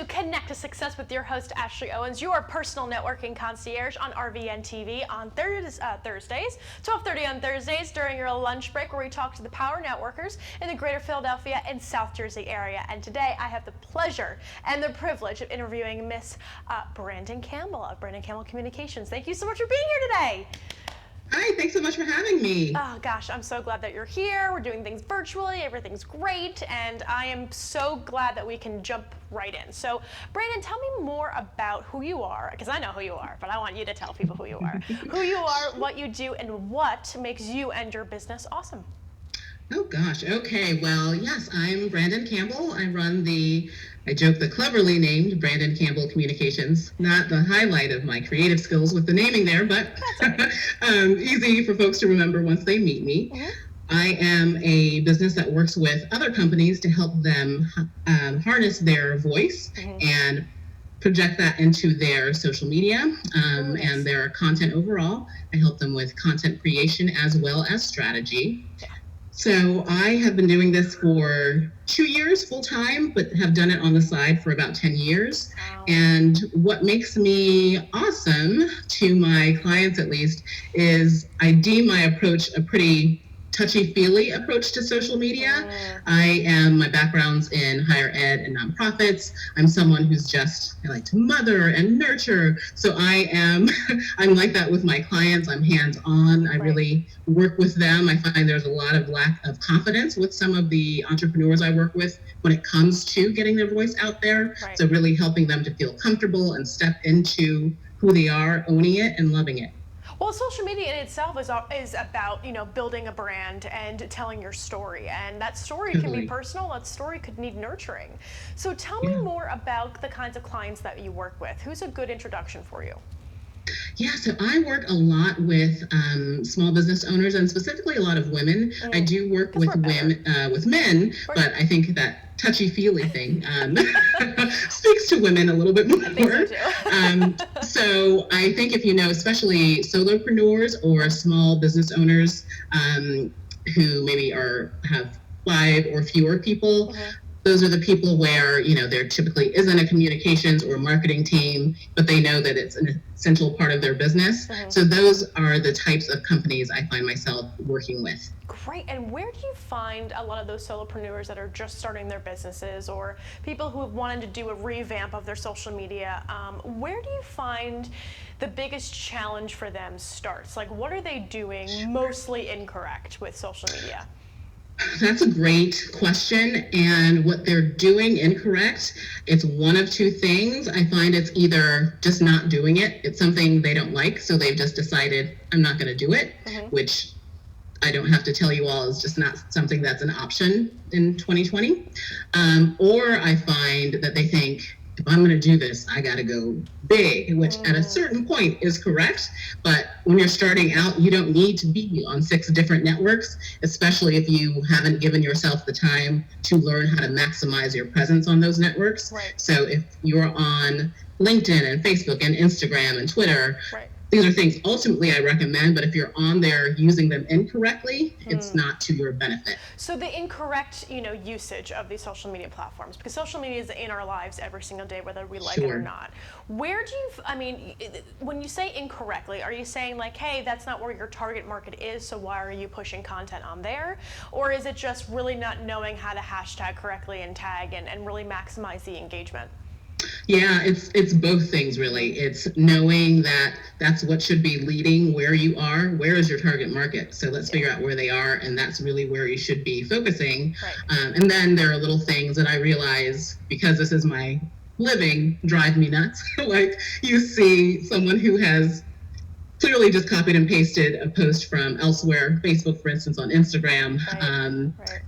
to Connect to Success with your host, Ashley Owens, your personal networking concierge on RVN TV on Thursdays, 12:30 on Thursdays during your lunch break, where we talk to the power networkers in the greater Philadelphia and South Jersey area. And today I have the pleasure and the privilege of interviewing Miss Brandyn Campbell of Brandyn Campbell Communications. Thank you so much for being here today. Hi, thanks so much for having me. Oh gosh, I'm so glad that you're here. We're doing things virtually, everything's great, and I am so glad that we can jump right in. So, Brandyn, tell me more about who you are, because I know who you are, but I want you to tell people who you are. Who you are, what you do, and what makes you and your business awesome. Oh gosh, okay, well, yes, I'm Brandyn Campbell. I run the cleverly named Brandyn Campbell Communications. Not the highlight of my creative skills with the naming there, but easy for folks to remember once they meet me. Mm-hmm. I am a business that works with other companies to help them harness their voice and project that into their social media and their content overall. I help them with content creation as well as strategy. Yeah. So I have been doing this for 2 years full time, but have done it on the side for about 10 years. Wow. And what makes me awesome, to my clients at least, is I deem my approach a pretty touchy-feely approach to social media. My background's in higher ed and nonprofits. I'm someone who's I like to mother and nurture. So I'm like that with my clients. I'm hands-on. I really work with them. I find there's a lot of lack of confidence with some of the entrepreneurs I work with when it comes to getting their voice out there. Right. So really helping them to feel comfortable and step into who they are, owning it and loving it. Well, social media in itself is about, building a brand and telling your story. And that story can be personal. That story could need nurturing. So tell me more about the kinds of clients that you work with. Who's a good introduction for you? Yeah, so I work a lot with small business owners and specifically a lot of women. I do work with men, but I think that touchy-feely thing speaks to women a little bit more. I think so too. So I think if you know, especially solopreneurs or small business owners who maybe have 5 or fewer people, those are the people where, there typically isn't a communications or marketing team, but they know that it's an essential part of their business. So those are the types of companies I find myself working with. Great. And where do you find a lot of those solopreneurs that are just starting their businesses, or people who have wanted to do a revamp of their social media? Where do you find the biggest challenge for them starts? Like, what are they doing mostly incorrect with social media? That's a great question. And what they're doing incorrect, it's one of two things. I find it's either just not doing it. It's something they don't like, so they've just decided, I'm not going to do it, which I don't have to tell you all is just not something that's an option in 2020. Or I find that they think, if I'm going to do this, I got to go big, which at a certain point is correct. But when you're starting out, you don't need to be on 6 different networks, especially if you haven't given yourself the time to learn how to maximize your presence on those networks. Right. So if you're on LinkedIn and Facebook and Instagram and Twitter, these are things ultimately I recommend, but if you're on there using them incorrectly, it's not to your benefit. So the incorrect, usage of these social media platforms, because social media is in our lives every single day, whether we like it or not. Where do when you say incorrectly, are you saying like, hey, that's not where your target market is, so why are you pushing content on there? Or is it just really not knowing how to hashtag correctly and tag and really maximize the engagement? Yeah, it's both things really. It's knowing that that's what should be leading where you are. Where is your target market? So let's figure out where they are, and that's really where you should be focusing. Right. And then there are little things that I realize, because this is my living, drive me nuts. Like you see someone who has clearly just copied and pasted a post from elsewhere, Facebook, for instance, on Instagram.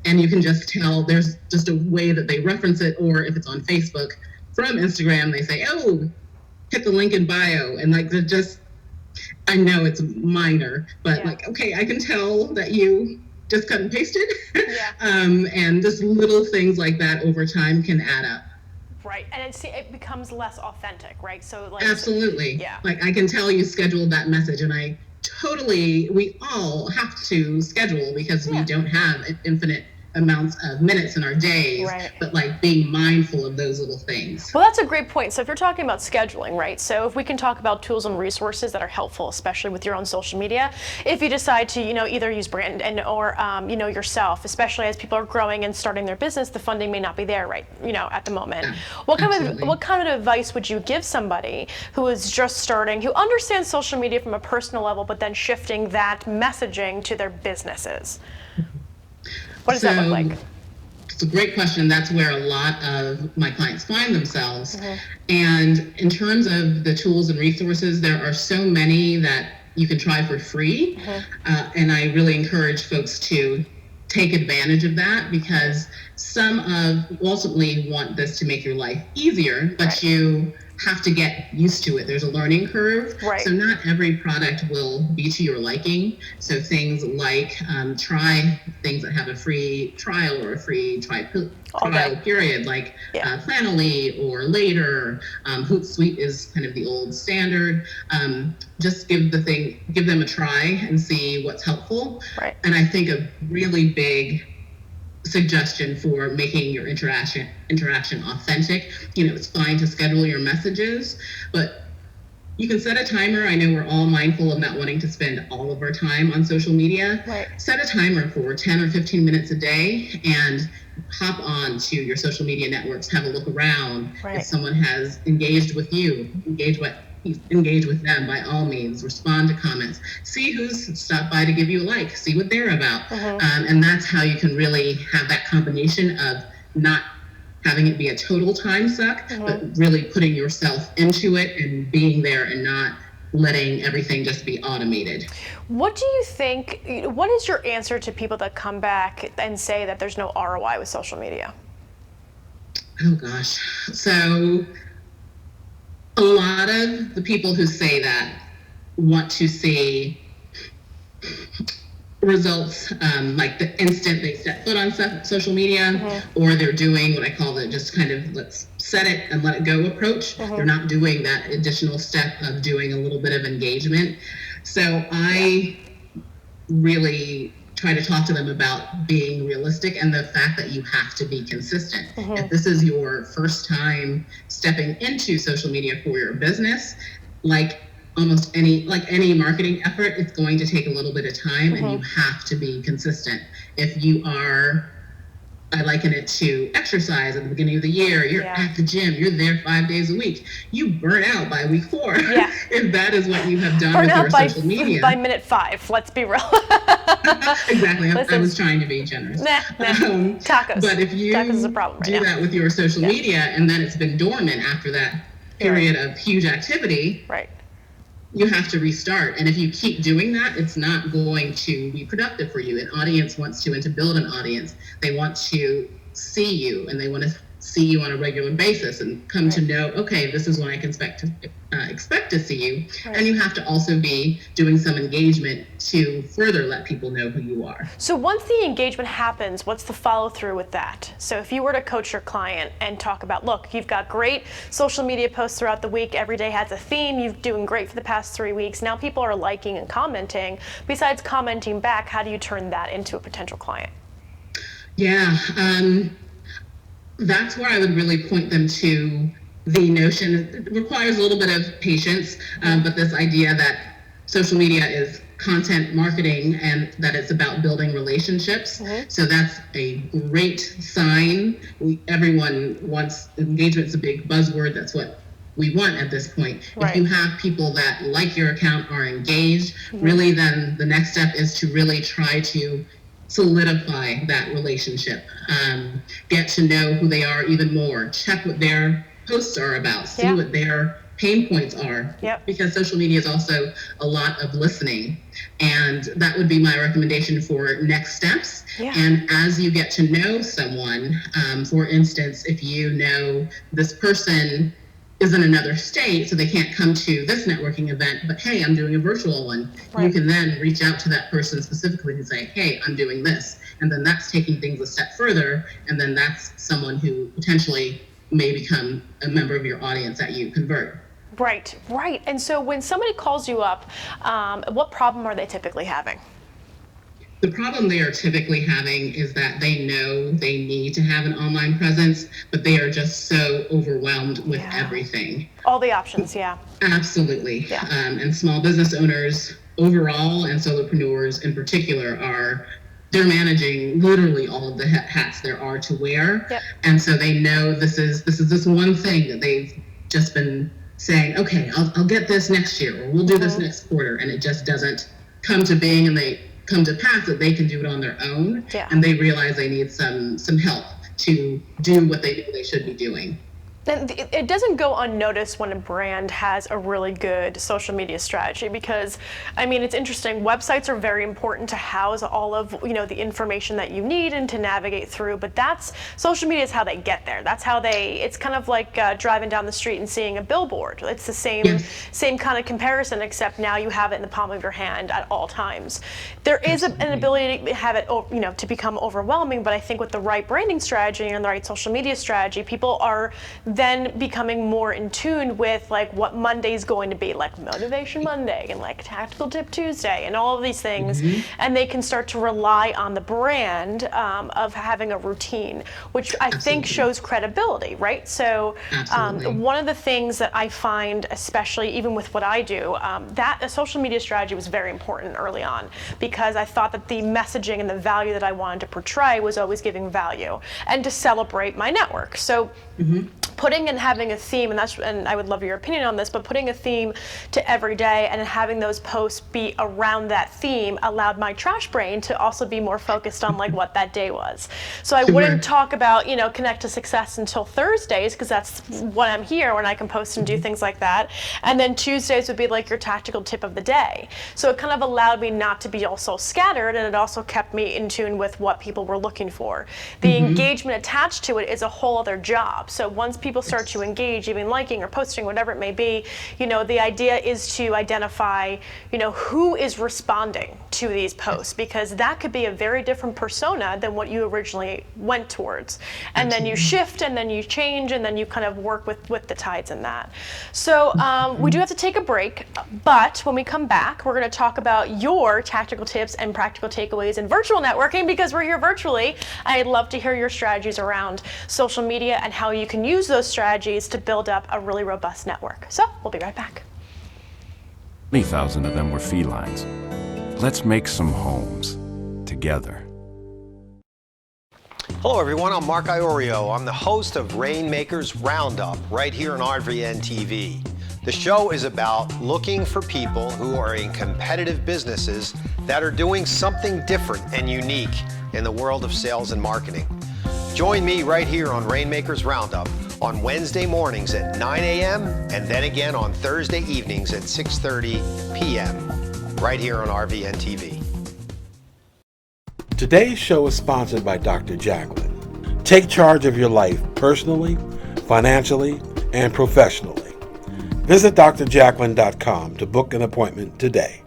And you can just tell there's just a way that they reference it, or if it's on Facebook, from Instagram, they say, oh, hit the link in bio. And like, I know it's minor, but okay, I can tell that you just cut and pasted. And just little things like that over time can add up. Right, and it becomes less authentic, right? So like, absolutely. Like I can tell you scheduled that message, and we all have to schedule because we don't have an infinite amounts of minutes in our days, Right. but like being mindful of those little things. Well, that's a great point. So if you're talking about scheduling, right? So if we can talk about tools and resources that are helpful, especially with your own social media, if you decide to, either use Brandyn or, yourself, especially as people are growing and starting their business, the funding may not be there, right? At the moment. Yeah, What absolutely. kind of advice would you give somebody who is just starting, who understands social media from a personal level, but then shifting that messaging to their businesses? What does that look like? It's a great question. That's where a lot of my clients find themselves. And in terms of the tools and resources, there are so many that you can try for free. And I really encourage folks to take advantage of that, because ultimately want this to make your life easier, but Right. you have to get used to it. There's a learning curve. Right. So not every product will be to your liking. So things like try things that have a free trial or a free trial period, like Planoly or Later. Hootsuite is kind of the old standard. Just give them a try and see what's helpful. Right. And I think a really big suggestion for making your interaction authentic. It's fine to schedule your messages, but you can set a timer. I know we're all mindful of not wanting to spend all of our time on social media. Right. Set a timer for 10 or 15 minutes a day and hop on to your social media networks, have a look around. Right. If someone has engaged with you, engage with them by all means. Respond to comments. See who's stopped by to give you a like. See what they're about. And that's how you can really have that combination of not having it be a total time suck, but really putting yourself into it and being there and not letting everything just be automated. What do you think, what is your answer to people that come back and say that there's no ROI with social media? Oh gosh. So a lot of the people who say that want to see results like the instant they set foot on social media, or they're doing what I call the just kind of let's set it and let it go approach. They're not doing that additional step of doing a little bit of engagement. So I really try to talk to them about being realistic and the fact that you have to be consistent. If this is your first time stepping into social media for your business, like any marketing effort, it's going to take a little bit of time, and you have to be consistent. If you are, I liken it to exercise at the beginning of the year. You're at the gym, you're there 5 days a week. You burn out by week 4 if that is what you have done with your social media. By minute 5, let's be real. Exactly. I was trying to be generous. Tacos. But if you Tacos is a problem do that with your social media, and then it's been dormant after that period of huge activity, right, you have to restart. And if you keep doing that, it's not going to be productive for you. An audience wants to, and to build an audience, they want to see you, and they want to see you on a regular basis and come to know, okay, this is when I can expect to see you. And you have to also be doing some engagement to further let people know who you are. So once the engagement happens, what's the follow through with that? So if you were to coach your client and talk about, look, you've got great social media posts throughout the week, every day has a theme, you're doing great for the past 3 weeks, now people are liking and commenting. Besides commenting back, how do you turn that into a potential client? Yeah, that's where I would really point them to the notion. It requires a little bit of patience, but this idea that social media is content marketing and that it's about building relationships. So that's a great sign. Everyone wants engagement's a big buzzword. That's what we want at this point. If you have people that like your account, are engaged, really then the next step is to really try to solidify that relationship, get to know who they are even more, check what their posts are about, see what their pain points are, because social media is also a lot of listening, and that would be my recommendation for next steps. And as you get to know someone, for instance, if you know this person is in another state, so they can't come to this networking event, but hey, I'm doing a virtual one. You can then reach out to that person specifically and say, hey, I'm doing this. And then that's taking things a step further. And then that's someone who potentially may become a member of your audience that you convert. Right. And so when somebody calls you up, what problem are they typically having? The problem they are typically having is that they know they need to have an online presence, but they are just so overwhelmed with everything. All the options, yeah. Absolutely. Yeah. And small business owners overall and solopreneurs in particular they're managing literally all of the hats there are to wear. Yep. And so they know this is this one thing that they've just been saying, okay, I'll get this next year, or we'll do this next quarter, and it just doesn't come to being, and they come to pass that they can do it on their own. Yeah. And they realize they need some help to do what they should be doing. And it doesn't go unnoticed when a brand has a really good social media strategy, because I mean, it's interesting. Websites are very important to house all of the information that you need and to navigate through. But social media is how they get there. That's how it's kind of like driving down the street and seeing a billboard. It's the same kind of comparison, except now you have it in the palm of your hand at all times. There is an ability to have it, to become overwhelming. But I think with the right branding strategy and the right social media strategy, people are then becoming more in tune with like what Monday's going to be, like Motivation Monday and like Tactical Tip Tuesday and all of these things. And they can start to rely on the brand of having a routine, which I think shows credibility, right? So one of the things that I find, especially even with what I do, that a social media strategy was very important early on, because I thought that the messaging and the value that I wanted to portray was always giving value and to celebrate my network. So putting and having a theme, and I would love your opinion on this, but putting a theme to every day and having those posts be around that theme allowed my trash brain to also be more focused on like what that day was. So I wouldn't talk about, Connect to Success until Thursdays, because that's when I'm here, when I can post and do things like that. And then Tuesdays would be like your tactical tip of the day. So it kind of allowed me not to be all so scattered, and it also kept me in tune with what people were looking for. The engagement attached to it is a whole other job. So once people start to engage, even liking or posting, whatever it may be, the idea is to identify, who is responding to these posts, because that could be a very different persona than what you originally went towards. And then you shift, and then you change, and then you kind of work with the tides in that. So we do have to take a break, but when we come back, we're going to talk about your tactical tips and practical takeaways in virtual networking, because we're here virtually. I'd love to hear your strategies around social media and how you can use those strategies to build up a really robust network. So we'll be right back. 20,000 of them were felines. Let's make some homes together. Hello everyone, I'm Mark Iorio. I'm the host of Rainmakers Roundup right here on RVN TV. The show is about looking for people who are in competitive businesses that are doing something different and unique in the world of sales and marketing. Join me right here on Rainmakers Roundup on Wednesday mornings at 9 a.m. and then again on Thursday evenings at 6:30 p.m. right here on RVN TV. Today's show is sponsored by Dr. Jacqueline. Take charge of your life personally, financially, and professionally. Visit drjacqueline.com to book an appointment today.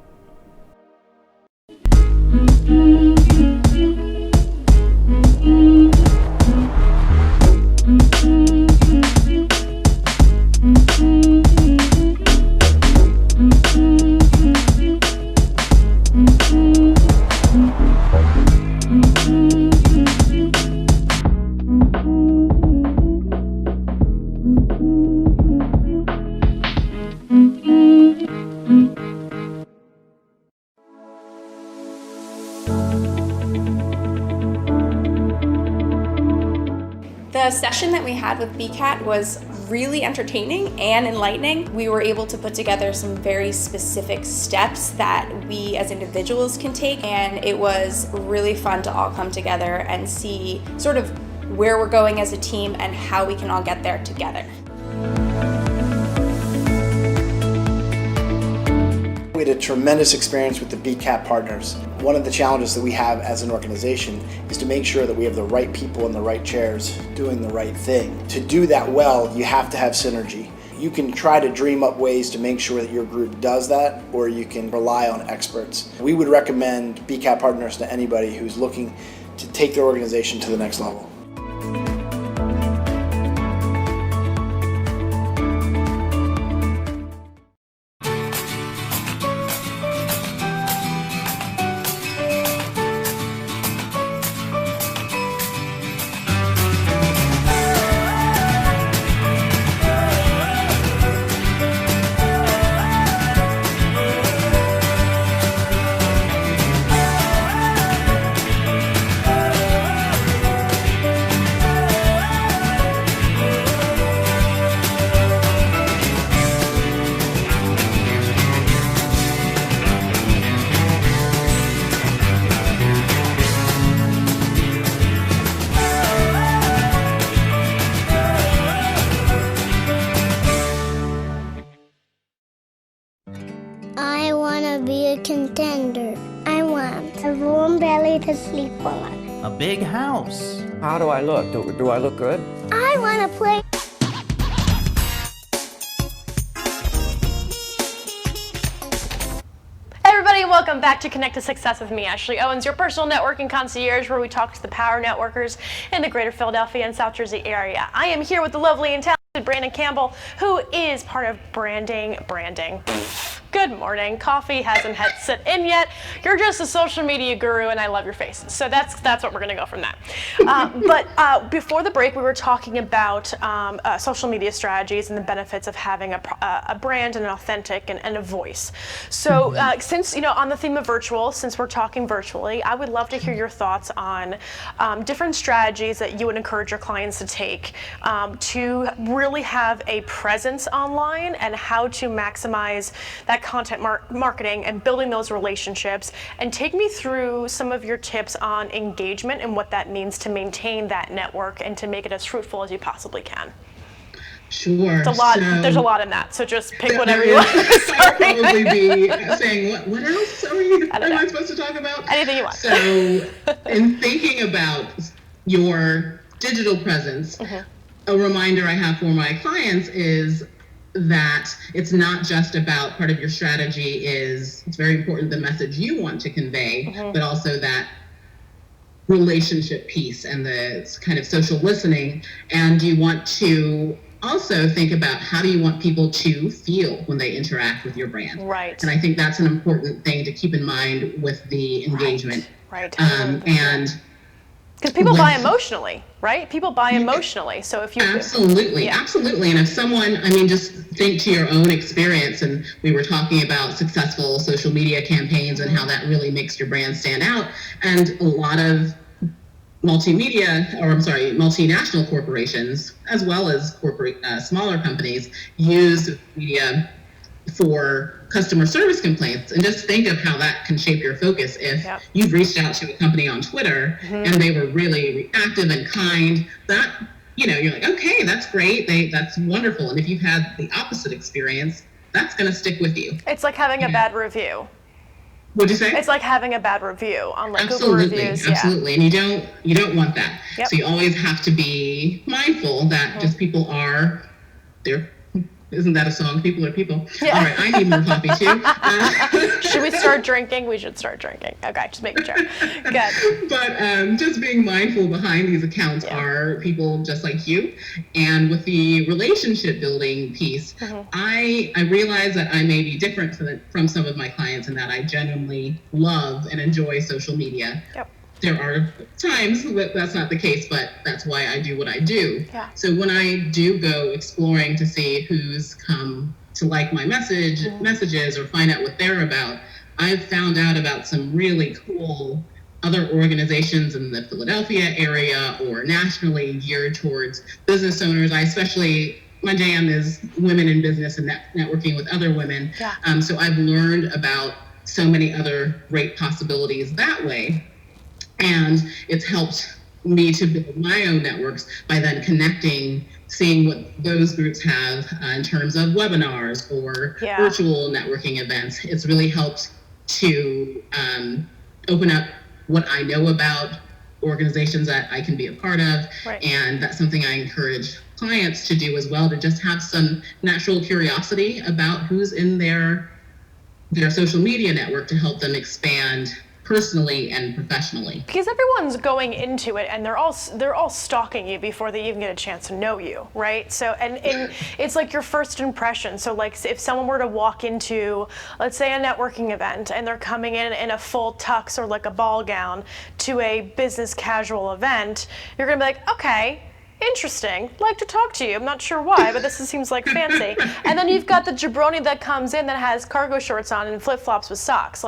The session that we had with BCAT was really entertaining and enlightening. We were able to put together some very specific steps that we as individuals can take, and it was really fun to all come together and see sort of where we're going as a team and how we can all get there together. We had a tremendous experience with the BCAT partners. One of the challenges that we have as an organization is to make sure that we have the right people in the right chairs doing the right thing. To do that well, you have to have synergy. You can try to dream up ways to make sure that your group does that, or you can rely on experts. We would recommend BCAT partners to anybody who's looking to take their organization to the next level. contender. I want a warm belly to sleep on. A big house. How do I look? Do I look good? I want to play. Everybody, welcome back to Connect to Success with me, Ashley Owens, your personal networking concierge, where we talk to the power networkers in the greater Philadelphia and South Jersey area. I am here with the lovely and talented Brandyn Campbell, who is part of branding. Good morning. Coffee hasn't had set in yet. You're just a social media guru, and I love your face. So that's what we're going to go from that. But before the break, we were talking about social media strategies and the benefits of having a brand and an authentic and a voice. So since, on the theme of virtual, since we're talking virtually, I would love to hear your thoughts on different strategies that you would encourage your clients to take to really have a presence online and how to maximize that content marketing and building those relationships. And take me through some of your tips on engagement and what that means to maintain that network and to make it as fruitful as you possibly can. Sure. It's a lot. There's a lot in that, so just pick whatever you want. I'll probably be saying, what else am I supposed to talk about? Anything you want. So in thinking about your digital presence, a reminder I have for my clients is that it's not just about part of your strategy it's very important the message you want to convey, but also that relationship piece and the kind of social listening. And you want to also think about how do you want people to feel when they interact with your brand. Right. And I think that's an important thing to keep in mind with the engagement. Right. And because people buy emotionally, right? People buy emotionally. So if you absolutely. And if someone, just think to your own experience, and we were talking about successful social media campaigns and how that really makes your brand stand out. And a lot of multinational corporations, as well as smaller companies, use media for customer service complaints. And just think of how that can shape your focus. If you've reached out to a company on Twitter and they were really reactive and kind, that, you're like, okay, that's great. That's wonderful. And if you've had the opposite experience, that's going to stick with you. It's like having a bad review. What'd you say? It's like having a bad review on Google reviews. Absolutely. And you don't want that. So you always have to be mindful that just people are there. Isn't that a song? People are people. Yeah. All right, I need more coffee too. Should we start drinking? We should start drinking. Okay, just making sure. Good. But just being mindful behind these accounts are people just like you. And with the relationship building piece, I realize that I may be different from some of my clients in that I genuinely love and enjoy social media. Yep. There are times that that's not the case, but that's why I do what I do. Yeah. So when I do go exploring to see who's come to like my messages or find out what they're about, I've found out about some really cool other organizations in the Philadelphia area or nationally geared towards business owners. My jam is women in business and networking with other women. Yeah. So I've learned about so many other great possibilities that way. And it's helped me to build my own networks by then connecting, seeing what those groups have in terms of webinars or virtual networking events. It's really helped to open up what I know about organizations that I can be a part of. Right. And that's something I encourage clients to do as well, to just have some natural curiosity about who's in their social media network to help them expand personally and professionally. Because everyone's going into it and they're all stalking you before they even get a chance to know you, right? So and it's like your first impression. So like if someone were to walk into, let's say, a networking event and they're coming in a full tux or like a ball gown to a business casual event, you're gonna be like, okay, interesting, like to talk to you. I'm not sure why, but this seems like fancy. And then you've got the jabroni that comes in that has cargo shorts on and flip-flops with socks.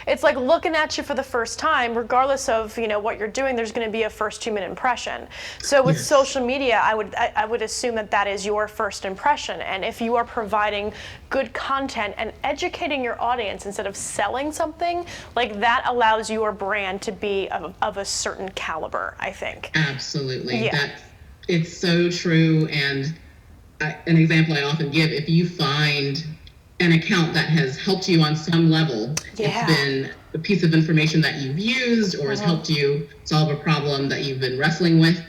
It's like looking at you for the first time, regardless of what you're doing. There's going to be a first 2-minute impression. So with social media, I would assume that is your first impression. And if you are providing good content and educating your audience instead of selling something, like that allows your brand to be of a certain caliber, I think. Absolutely. Yeah. It's so true. And an example I often give, if you find an account that has helped you on some level. Yeah. It's been a piece of information that you've used or has helped you solve a problem that you've been wrestling with.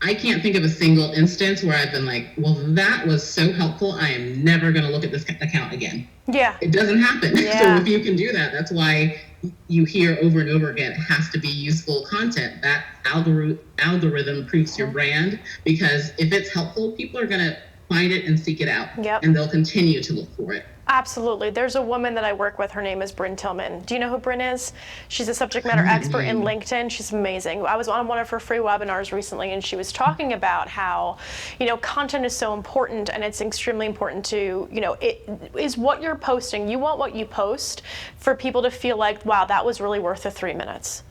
I can't think of a single instance where I've been like, well, that was so helpful. I am never going to look at this account again. Yeah. It doesn't happen. Yeah. So if you can do that, that's why you hear over and over again, it has to be useful content. That algorithm proofs your brand, because if it's helpful, people are going to find it and seek it out. Yep. And they'll continue to look for it. Absolutely. There's a woman that I work with. Her name is Bryn Tillman. Do you know who Bryn is? She's a subject matter expert in LinkedIn. She's amazing. I was on one of her free webinars recently, and she was talking about how, content is so important, and it's extremely important to, it is what you're posting. You want what you post for people to feel like, wow, that was really worth the 3 minutes.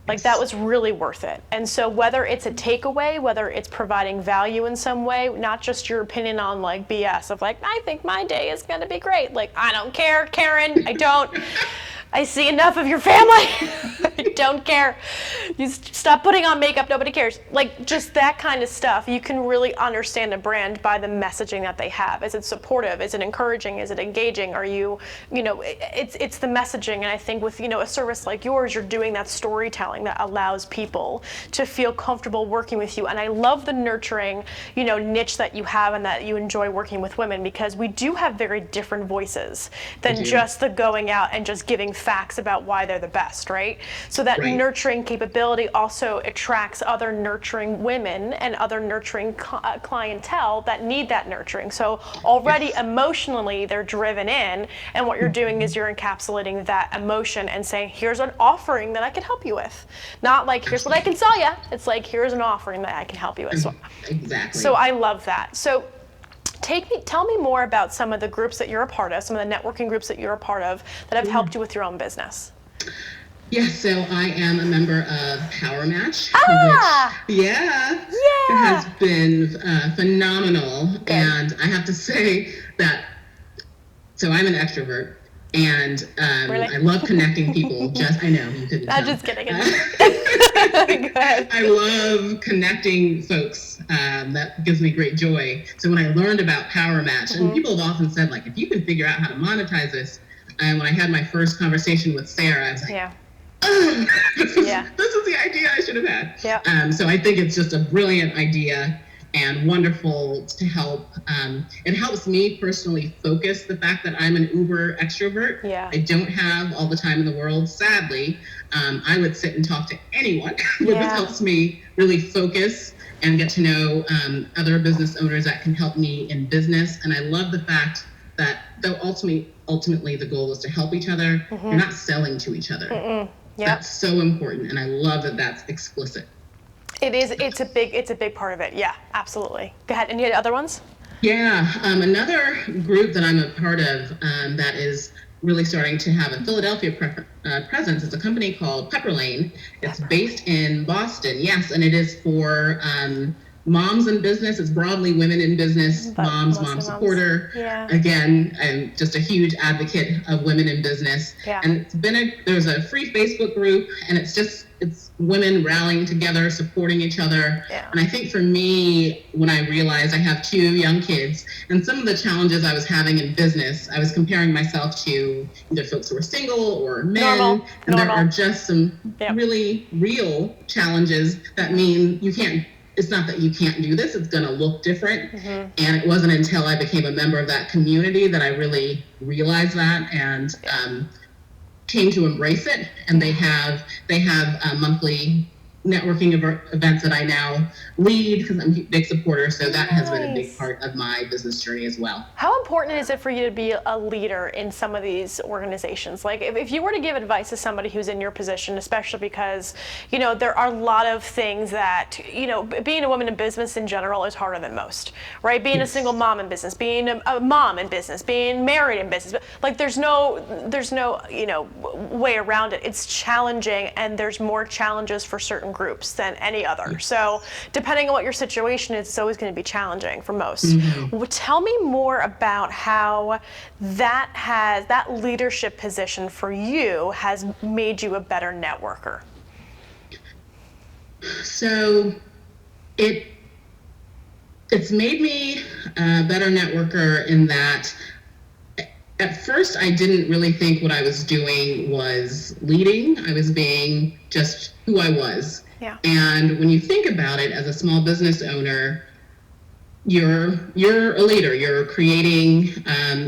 Like, that was really worth it. And so whether it's a takeaway, whether it's providing value in some way, not just your opinion on like BS of like, I think my day is going to be great. Like, I don't care, Karen. I don't. I see enough of your family. I don't care. You stop putting on makeup, nobody cares. Like, just that kind of stuff. You can really understand a brand by the messaging that they have. Is it supportive? Is it encouraging? Is it engaging? Are you, it's the messaging. And I think with, a service like yours, you're doing that storytelling that allows people to feel comfortable working with you. And I love the nurturing, niche that you have and that you enjoy working with women, because we do have very different voices than just the going out and just giving facts about why they're the best, right? So that nurturing capability also attracts other nurturing women and other nurturing clientele that need that nurturing. So already emotionally they're driven in, and what you're doing is you're encapsulating that emotion and saying, here's an offering that I can help you with. Not like, here's what I can sell you. It's like, here's an offering that I can help you with. So, exactly. So I love that. So tell me more about some of the groups that you're a part of, some of the networking groups that you're a part of that have helped you with your own business. Yes, so I am a member of Power Match, which has been phenomenal. Good. And I have to say that, so I'm an extrovert, and Really? I love connecting people. I know, you couldn't I'm tell. just kidding. Go ahead. I love connecting folks. That gives me great joy. So when I learned about Power Match, and people have often said, like, if you can figure out how to monetize this, and when I had my first conversation with Sarah, I was like, this is the idea I should have had. Yeah. So I think it's just a brilliant idea and wonderful to help. It helps me personally focus the fact that I'm an uber extrovert. Yeah. I don't have all the time in the world, sadly. I would sit and talk to anyone. This helps me really focus and get to know other business owners that can help me in business. And I love the fact that though ultimately the goal is to help each other, you're not selling to each other. That's so important, and I love that that's explicit. It is. It's a big part of it. Yeah, absolutely. Go ahead. Any other ones? Yeah. Another group that I'm a part of that is really starting to have a Philadelphia presence is a company called Pepper Lane. It's based in Boston. Yes, and it is for moms in business. It's broadly women in business, mom supporter. Yeah. Again, I'm just a huge advocate of women in business. Yeah. And there's a free Facebook group, and it's women rallying together, supporting each other. Yeah. And I think for me, when I realized I have 2 young kids, and some of the challenges I was having in business, I was comparing myself to either folks who are single or men. There are just some really real challenges that mean it's not that you can't do this, it's gonna look different. And it wasn't until I became a member of that community that I really realized that and came to embrace it. And they have monthly networking events that I now lead because I'm a big supporter. So that has been a big part of my business journey as well. How important is it for you to be a leader in some of these organizations? Like if you were to give advice to somebody who's in your position, especially because, there are a lot of things that, being a woman in business in general is harder than most, right? Being a single mom in business, being a mom in business, being married in business, like there's no, way around it. It's challenging, and there's more challenges for certain groups than any other. So depending on what your situation is, it's always going to be challenging for most. Well, tell me more about how that leadership position for you has made you a better networker. So it's made me a better networker in that At first, I didn't really think what I was doing was leading. I was being just who I was. Yeah. And when you think about it, as a small business owner, you're a leader. You're creating.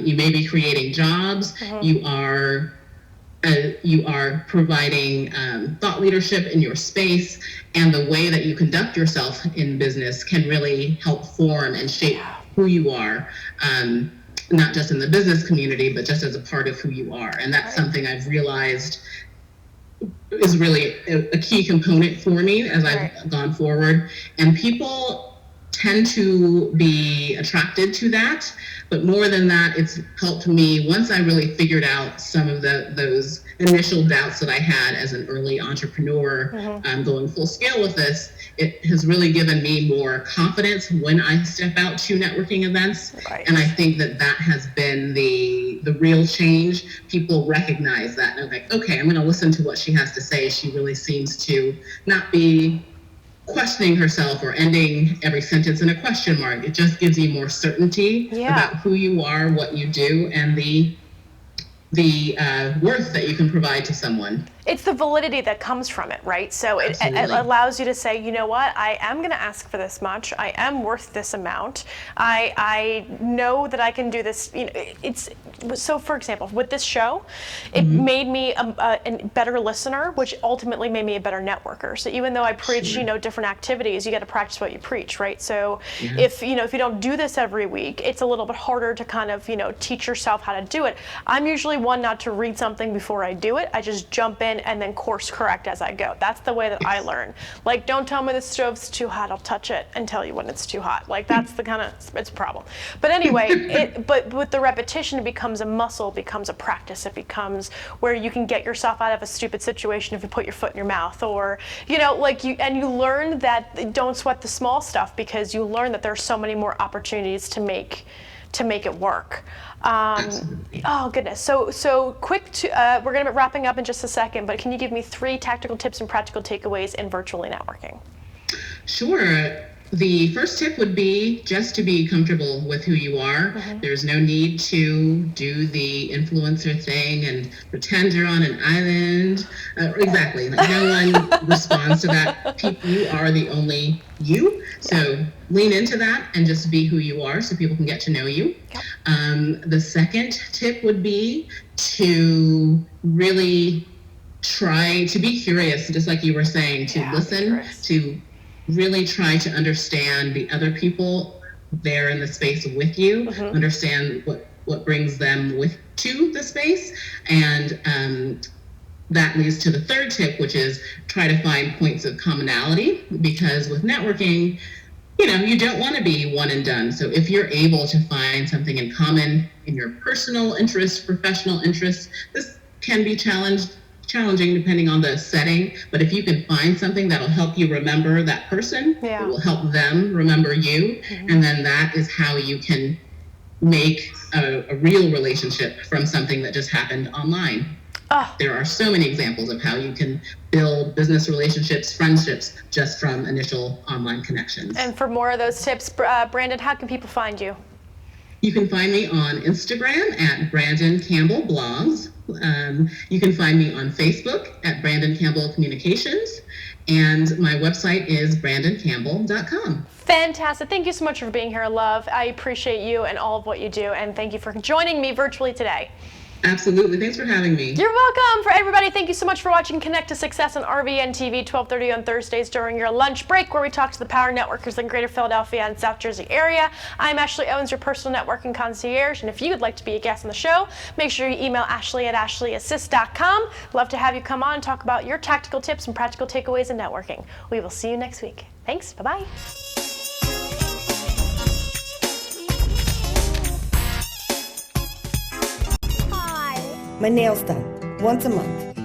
You may be creating jobs. You are providing thought leadership in your space, and the way that you conduct yourself in business can really help form and shape who you are. Not just in the business community, but just as a part of who you are. And that's something I've realized is really a key component for me as I've gone forward. And people tend to be attracted to that. But more than that, it's helped me, once I really figured out some of those initial doubts that I had as an early entrepreneur, going full scale with this, it has really given me more confidence when I step out to networking events. And I think that has been the real change. People recognize that and they're like, okay, I'm going to listen to what she has to say. She really seems to not be questioning herself or ending every sentence in a question mark. It just gives you more certainty about who you are, what you do, and the worth that you can provide to someone. It's the validity that comes from it, right? So it allows you to say, you know what, I am going to ask for this much. I am worth this amount. I know that I can do this. You know, so for example, with this show, it made me a better listener, which ultimately made me a better networker. So even though I preach, different activities, you got to practice what you preach, right? So if you don't do this every week, it's a little bit harder to kind of, teach yourself how to do it. I'm usually one not to read something before I do it. I just jump in and then course correct as I go. That's the way that I learn. Like, don't tell me the stove's too hot, I'll touch it and tell you when it's too hot. Like, that's the kind of, it's a problem. But anyway, but with the repetition, it becomes a muscle, it becomes a practice, it becomes where you can get yourself out of a stupid situation if you put your foot in your mouth, or, you learn that don't sweat the small stuff, because you learn that there's so many more opportunities to make it work. Oh goodness. So quick. We're going to be wrapping up in just a second, but can you give me 3 tactical tips and practical takeaways in virtually networking? Sure. The first tip would be just to be comfortable with who you are. There's no need to do the influencer thing and pretend you're on an island. Exactly. Like, no one responds to that. You are the only you. So lean into that and just be who you are so people can get to know you. The second tip would be to really try to be curious, just like you were saying, to listen, to really try to understand the other people there in the space with you, understand what brings them to the space. And that leads to the third tip, which is try to find points of commonality, because with networking, you don't want to be one and done. So if you're able to find something in common in your personal interests, professional interests, this can be challenging depending on the setting, but if you can find something that'll help you remember that person, it will help them remember you, and then that is how you can make a real relationship from something that just happened online. There are so many examples of how you can build business relationships, friendships, just from initial online connections. And for more of those tips, Brandyn, how can people find you? You can find me on Instagram at Brandyn Campbell Blogs. You can find me on Facebook at Brandyn Campbell Communications, and my website is brandoncampbell.com. Fantastic. Thank you so much for being here, love. I appreciate you and all of what you do, and thank you for joining me virtually today. Absolutely. Thanks for having me. You're welcome. For everybody, thank you so much for watching Connect to Success on RVN TV, 12:30 on Thursdays during your lunch break, where we talk to the power networkers in Greater Philadelphia and South Jersey area. I'm Ashley Owens, your personal networking concierge, and if you would like to be a guest on the show, make sure you email Ashley at ashley@assist.com. Love to have you come on and talk about your tactical tips and practical takeaways in networking. We will see you next week. Thanks. Bye-bye. My nails done once a month.